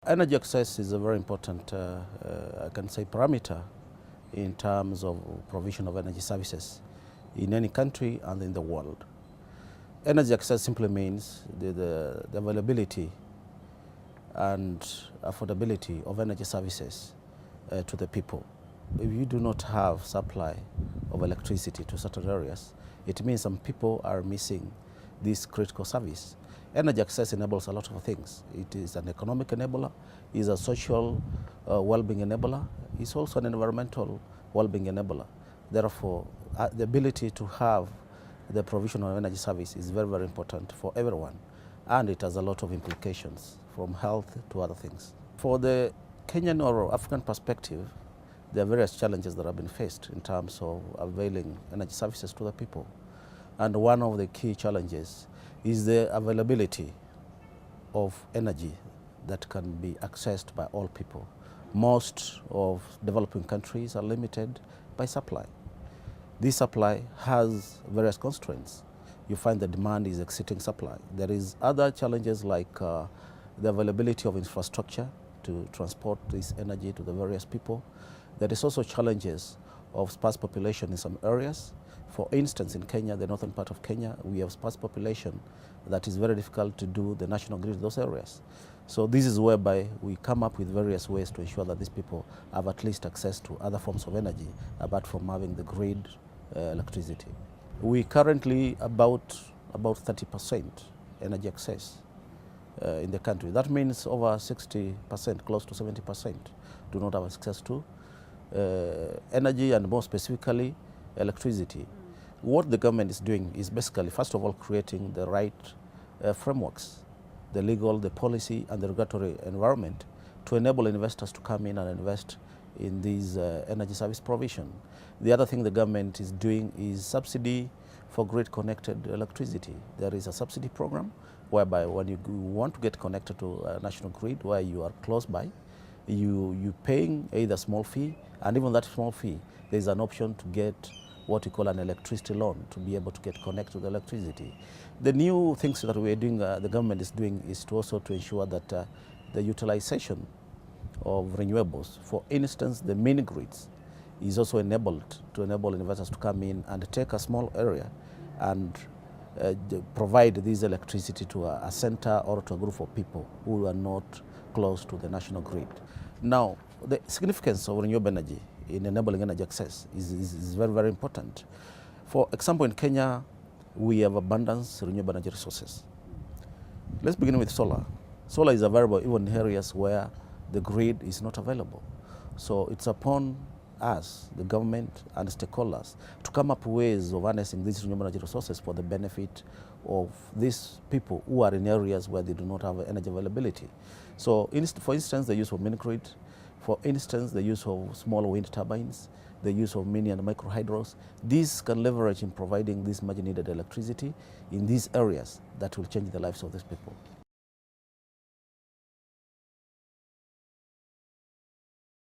Energy access is a very important, I can say, parameter in terms of provision of energy services in any country and in the world. Energy access simply means the availability and affordability of energy services to the people. If you do not have supply of electricity to certain areas, it means some people are missing this critical service. Energy access enables a lot of things. It is an economic enabler, it is a social well-being enabler, it's also an environmental well-being enabler. Therefore, the ability to have the provision of energy service is very, very important for everyone, and it has a lot of implications from health to other things. For the Kenyan or African perspective, there are various challenges that have been faced in terms of availing energy services to the people. And one of the key challenges is the availability of energy that can be accessed by all people. Most of developing countries are limited by supply. This supply has various constraints. You find the demand is exceeding supply. There is other challenges like the availability of infrastructure to transport this energy to the various people. There is also challenges of sparse population in some areas. For instance, in Kenya, the northern part of Kenya, we have sparse population that is very difficult to do the national grid in those areas. So this is whereby we come up with various ways to ensure that these people have at least access to other forms of energy apart from having the grid electricity. We currently about 30% energy access in the country. That means over 60%, close to 70% do not have access to energy, and more specifically electricity. What the government is doing is basically, first of all, creating the right frameworks, the legal, the policy, and the regulatory environment to enable investors to come in and invest in these energy service provision. The other thing the government is doing is subsidy for grid-connected electricity. There is a subsidy program whereby when you want to get connected to a national grid where you are close by, you paying either small fee, and even that small fee, there is an option to get what we call an electricity loan to be able to get connected to the electricity. The new things that we are doing, the government is doing, is to also to ensure that the utilization of renewables, for instance, the mini grids, is also enabled to enable investors to come in and take a small area and provide this electricity to a center or to a group of people who are not close to the national grid. Now, the significance of renewable energy in enabling energy access is very, very important. For example, in Kenya, we have abundance renewable energy resources. Let's begin with solar. Solar is available even in areas where the grid is not available. So it's upon us, the government and stakeholders, to come up with ways of harnessing these renewable energy resources for the benefit of these people who are in areas where they do not have energy availability. So for instance, the use of mini grid, for instance, the use of small wind turbines, the use of mini and micro hydros. These can leverage in providing this much needed electricity in these areas that will change the lives of these people.